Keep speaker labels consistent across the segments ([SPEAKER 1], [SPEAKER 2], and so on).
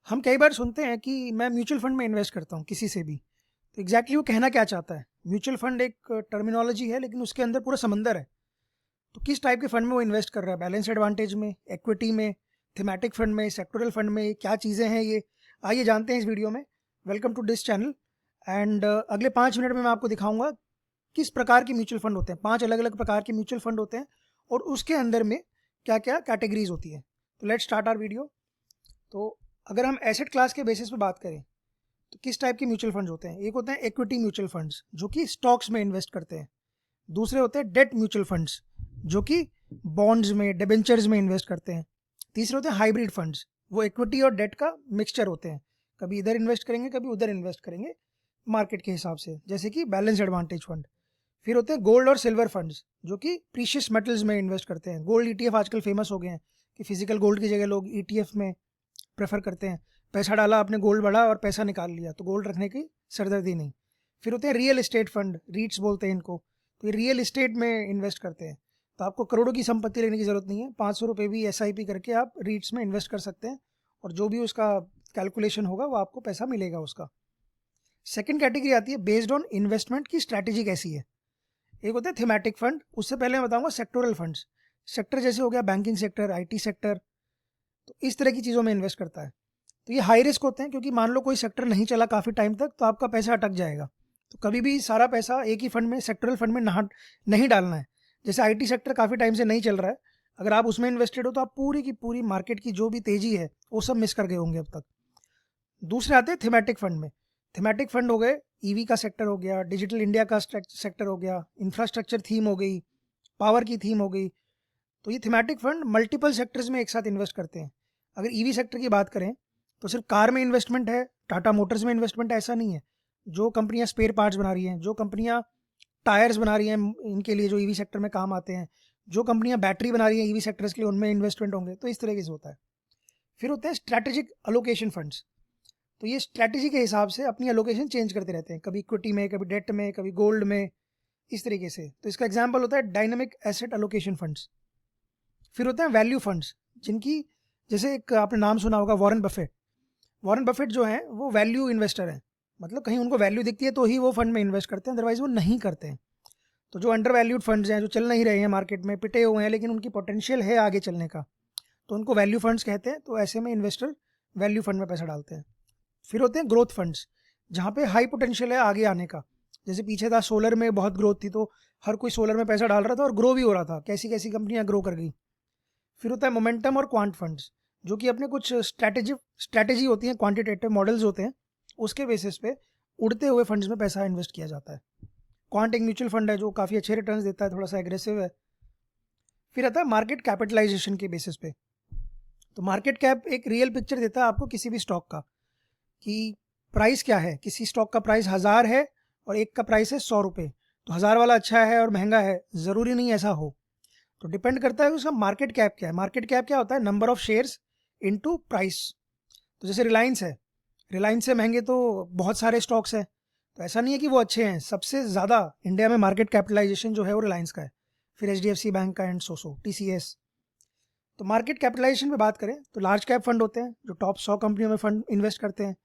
[SPEAKER 1] हम कई बार सुनते हैं कि मैं म्यूचुअल फंड में इन्वेस्ट करता हूँ किसी से भी। तो एग्जैक्टली वो कहना क्या चाहता है? म्यूचुअल फंड एक टर्मिनोलॉजी है, लेकिन उसके अंदर पूरा समंदर है। तो किस टाइप के फंड में वो इन्वेस्ट कर रहा है? बैलेंस एडवांटेज में, इक्विटी में, थीमेटिक फंड में, सेक्टोरल फंड में, क्या चीज़ें हैं ये? आइए जानते हैं इस वीडियो में। Welcome to this channel. And अगले 5 मिनट में मैं आपको दिखाऊंगा किस प्रकार के म्यूचुअल फंड होते हैं। 5 अलग अलग प्रकार के म्यूचुअल फंड होते हैं और उसके अंदर में क्या क्या कैटेगरीज होती है। तो लेट्स स्टार्ट आवर वीडियो। तो अगर हम एसेट क्लास के बेसिस पे बात करें तो किस टाइप के म्यूचुअल फंड्स होते हैं? एक होते हैं इक्विटी म्यूचुअल फंड्स जो कि स्टॉक्स में इन्वेस्ट करते हैं। दूसरे होते हैं डेट म्यूचुअल फंड्स जो कि बॉन्ड्स में, डिबेंचर्स में इन्वेस्ट करते हैं। तीसरे होते हैं हाइब्रिड फंड्स, वो इक्विटी और डेट का मिक्सचर होते हैं। कभी इधर इन्वेस्ट करेंगे, कभी उधर इन्वेस्ट करेंगे मार्केट के हिसाब से, जैसे कि बैलेंस एडवांटेज फंड। फिर होते हैं गोल्ड और सिल्वर फंड्स जो कि प्रीशियस मेटल्स में इन्वेस्ट करते हैं। गोल्ड ईटीएफ आजकल फेमस हो गए हैं कि फिजिकल गोल्ड की जगह लोग ईटीएफ में प्रेफर करते हैं। पैसा डाला आपने, गोल्ड बढ़ा और पैसा निकाल लिया, तो गोल्ड रखने की सरदर्दी नहीं। फिर होते हैं रियल एस्टेट फंड, रीट्स बोलते हैं इनको। तो ये रियल एस्टेट में इन्वेस्ट करते हैं। तो आपको करोड़ों की संपत्ति लेने की ज़रूरत नहीं है, 500 रुपये भी एसआईपी करके आप रीट्स में इन्वेस्ट कर सकते हैं और जो भी उसका कैलकुलेशन होगा वो आपको पैसा मिलेगा उसका। सेकेंड कैटेगरी आती है बेस्ड ऑन इन्वेस्टमेंट की स्ट्रैटेजी कैसी है। एक होता है थीमेटिक फंड, उससे पहले मैं बताऊंगा सेक्टोरल फंड्स। सेक्टर जैसे हो गया बैंकिंग सेक्टर, आईटी सेक्टर, तो इस तरह की चीज़ों में इन्वेस्ट करता है। तो ये हाई रिस्क होते हैं क्योंकि मान लो कोई सेक्टर नहीं चला काफ़ी टाइम तक तो आपका पैसा अटक जाएगा। तो कभी भी सारा पैसा एक ही फंड में, सेक्टरल फंड में नहीं डालना है। जैसे आईटी सेक्टर काफ़ी टाइम से नहीं चल रहा है, अगर आप उसमें इन्वेस्टेड हो तो आप पूरी की पूरी मार्केट की जो भी तेज़ी है वो सब मिस कर गए होंगे अब तक। दूसरे आते हैं थीमेटिक फंड में। थीमेटिक फंड हो गए ईवी का सेक्टर हो गया, डिजिटल इंडिया का सेक्टर हो गया, इंफ्रास्ट्रक्चर थीम हो गई, पावर की थीम हो गई। तो ये थीमेटिक फंड मल्टीपल सेक्टर्स में एक साथ इन्वेस्ट करते हैं। अगर ईवी सेक्टर की बात करें तो सिर्फ कार में इन्वेस्टमेंट है, टाटा मोटर्स में इन्वेस्टमेंट है ऐसा नहीं है। जो कंपनियां स्पेयर पार्ट्स बना रही हैं, जो कंपनियां टायर्स बना रही हैं इनके लिए जो ईवी सेक्टर में काम आते हैं, जो कंपनियां बैटरी बना रही हैं ईवी सेक्टर्स के लिए, उनमें इन्वेस्टमेंट होंगे। तो इस तरीके से होता है। फिर होते हैं स्ट्रैटेजिक अलोकेशन फंड्स। तो ये स्ट्रैटेजी के हिसाब से अपनी अलोकेशन चेंज करते रहते हैं, कभी इक्विटी में, कभी डेट में, कभी गोल्ड में, इस तरीके से। तो इसका एग्जाम्पल होता है डायनामिक एसेट अलोकेशन फंड्स। फिर होते हैं वैल्यू फंड्स जिनकी, जैसे एक आपने नाम सुना होगा वॉरेन बफेट। वॉरेन बफेट जो हैं वो वैल्यू इन्वेस्टर हैं, मतलब कहीं उनको वैल्यू दिखती है तो ही वो फंड में इन्वेस्ट करते हैं, अदरवाइज वो नहीं करते हैं। तो जो अंडर वैल्यूड फंड्स हैं, जो चल नहीं रहे हैं मार्केट में, पिटे हुए हैं लेकिन उनकी पोटेंशियल है आगे चलने का, तो उनको वैल्यू फंड्स कहते हैं। तो ऐसे में इन्वेस्टर वैल्यू फंड में पैसा डालते हैं। फिर होते हैं ग्रोथ फंड्स जहाँ पे हाई पोटेंशियल है आगे आने का। जैसे पीछे था सोलर में बहुत ग्रोथ थी तो हर कोई सोलर में पैसा डाल रहा था और ग्रो भी हो रहा था, कैसी कैसी कंपनियां ग्रो कर गई। फिर होता है मोमेंटम और क्वांट फंड्स जो कि अपने कुछ स्ट्रैटेजी होती हैं, क्वांटिटेटिव मॉडल्स होते हैं, उसके बेसिस पे उड़ते हुए फंड्स में पैसा इन्वेस्ट किया जाता है। क्वांट एक म्यूचुअल फंड है जो काफ़ी अच्छे रिटर्न्स देता है, थोड़ा सा एग्रेसिव है। फिर आता है मार्केट कैपिटलाइजेशन के बेसिस पे। तो मार्केट कैप एक रियल पिक्चर देता है आपको किसी भी स्टॉक का, कि प्राइस क्या है। किसी स्टॉक का प्राइस 1000 है और एक का प्राइस है 100 रुपये, तो 1000 वाला अच्छा है और महंगा है, ज़रूरी नहीं ऐसा हो। तो डिपेंड करता है कि उसका मार्केट कैप क्या है। मार्केट कैप क्या होता है? Number of shares into price. तो जैसे रिलायंस है, रिलायंस से महंगे तो बहुत सारे स्टॉक्स हैं, तो ऐसा नहीं है कि वो अच्छे हैं। सबसे ज़्यादा इंडिया में मार्केट कैपिटलाइजेशन जो है वो रिलायंस का है, फिर एचडीएफसी बैंक का, एंड सोसो टीसीएस। तो मार्केट कैपिटलाइजेशन पे बात करें तो लार्ज कैप फंड होते हैं जो टॉप 100 कंपनियों में फंड इन्वेस्ट करते हैं।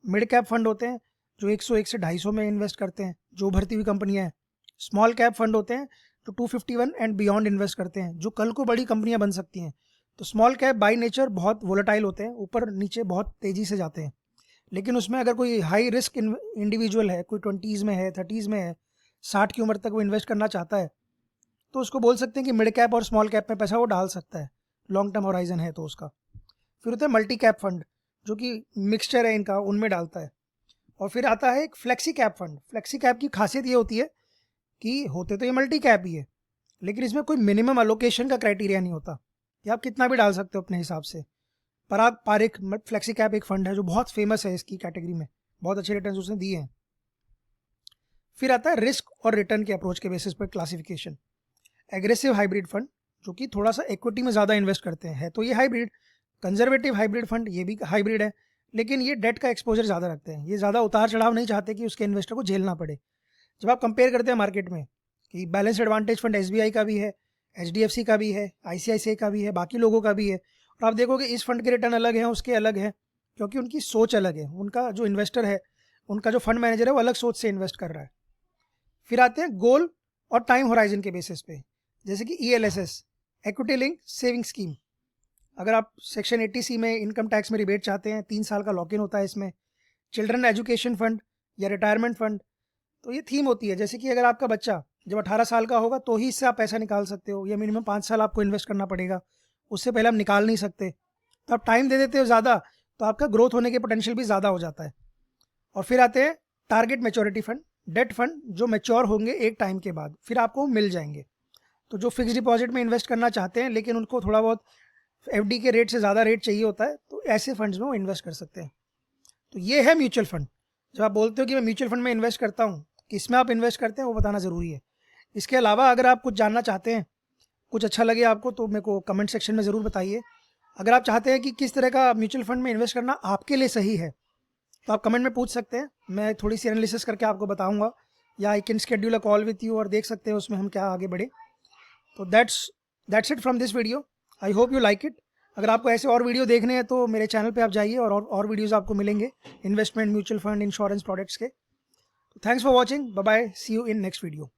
[SPEAKER 1] मिड कैप फंड होते हैं जो 101 से 250 में इन्वेस्ट करते हैं, जो उभरती हुई कंपनियां हैं। स्मॉल कैप फंड होते हैं जो 251 एंड बियॉन्ड इन्वेस्ट करते हैं, जो कल को बड़ी कंपनियां बन सकती हैं। तो स्मॉल कैप बाई नेचर बहुत वोलेटाइल होते हैं, ऊपर नीचे बहुत तेज़ी से जाते हैं। लेकिन उसमें अगर कोई हाई रिस्क इंडिविजुअल है, कोई 20s में है, 30s में है, 60 की उम्र तक वो इन्वेस्ट करना चाहता है, तो उसको बोल सकते हैं कि मिड कैप और स्मॉल कैप में पैसा वो डाल सकता है, लॉन्ग टर्म होराइजन है तो उसका। फिर होता है मल्टी कैप फंड जो कि मिक्सचर है इनका, उनमें डालता है। और फिर आता है एक flexi cap fund. Flexi cap की खासियत ये होती है कि होते तो ये मल्टी कैप ही है, लेकिन इसमें कोई मिनिमम अलोकेशन का क्राइटेरिया नहीं होता कि आप कितना भी डाल सकते हो अपने हिसाब से। पराग पारिक फ्लेक्सी कैप एक फंड है जो बहुत फेमस है इसकी कैटेगरी में, बहुत अच्छे रिटर्न उसने दिए हैं। फिर आता है रिस्क और रिटर्न के अप्रोच के बेसिस पर क्लासिफिकेशन। एग्रेसिव हाइब्रिड फंड जो कि थोड़ा सा इक्विटी में ज़्यादा इन्वेस्ट करते हैं, तो ये हाइब्रिड। कंजर्वेटिव हाइब्रिड फंड ये भी हाइब्रिड है, लेकिन ये डेट का एक्सपोजर ज़्यादा रखते हैं, ये ज़्यादा उतार चढ़ाव नहीं चाहते कि उसके इन्वेस्टर को झेलना पड़े। जब आप कंपेयर करते हैं मार्केट में कि बैलेंस एडवांटेज फंड एसबीआई का भी है, एचडीएफसी का भी है, आईसीआईसीआई का भी है, बाकी लोगों का भी है, और आप देखोगे इस फंड के रिटर्न अलग हैं, उसके अलग हैं, क्योंकि उनकी सोच अलग है, उनका जो इन्वेस्टर है, उनका जो फंड मैनेजर है वो अलग सोच से इन्वेस्ट कर रहा है। फिर आते हैं गोल और टाइम होराइजन के बेसिस पे, जैसे कि ELSS, equity link saving scheme. अगर आप सेक्शन 80C में इनकम टैक्स में रिबेट चाहते हैं, 3 साल का लॉक इन होता है इसमें। चिल्ड्रन एजुकेशन फंड या रिटायरमेंट फंड, तो ये थीम होती है, जैसे कि अगर आपका बच्चा जब 18 साल का होगा तो ही इससे आप पैसा निकाल सकते हो, या मिनिमम 5 साल आपको इन्वेस्ट करना पड़ेगा, उससे पहले आप निकाल नहीं सकते। तो आप टाइम दे देते हो ज़्यादा, तो आपका ग्रोथ होने के पोटेंशियल भी ज़्यादा हो जाता है। और फिर आते हैं target maturity fund, debt fund जो मैच्योर होंगे एक टाइम के बाद, फिर आपको मिल जाएंगे। तो जो फिक्स डिपॉजिट में इन्वेस्ट करना चाहते हैं लेकिन उनको थोड़ा बहुत FD के रेट से ज़्यादा रेट चाहिए होता है, तो ऐसे फंड्स में वो इन्वेस्ट कर सकते हैं। तो ये है म्यूचुअल फंड। जब आप बोलते हो कि मैं म्यूचुअल फंड में इन्वेस्ट करता हूँ, किस में आप इन्वेस्ट करते हैं वो बताना ज़रूरी है। इसके अलावा अगर आप कुछ जानना चाहते हैं, कुछ अच्छा लगे आपको, तो मेरे को कमेंट सेक्शन में ज़रूर बताइए। अगर आप चाहते हैं कि किस तरह का म्यूचुअल फंड में इन्वेस्ट करना आपके लिए सही है, तो आप कमेंट में पूछ सकते हैं, मैं थोड़ी सी एनालिसिस करके आपको बताऊंगा, या I can schedule a call with you और देख सकते हैं उसमें हम क्या आगे बढ़े। तो that's it from this video. I hope you like it. अगर आपको ऐसे और वीडियो देखने हैं तो मेरे चैनल पे आप जाइए, और वीडियोज़ आपको मिलेंगे investment, mutual fund, insurance products के। तो thanks for watching, bye bye, see you in next video.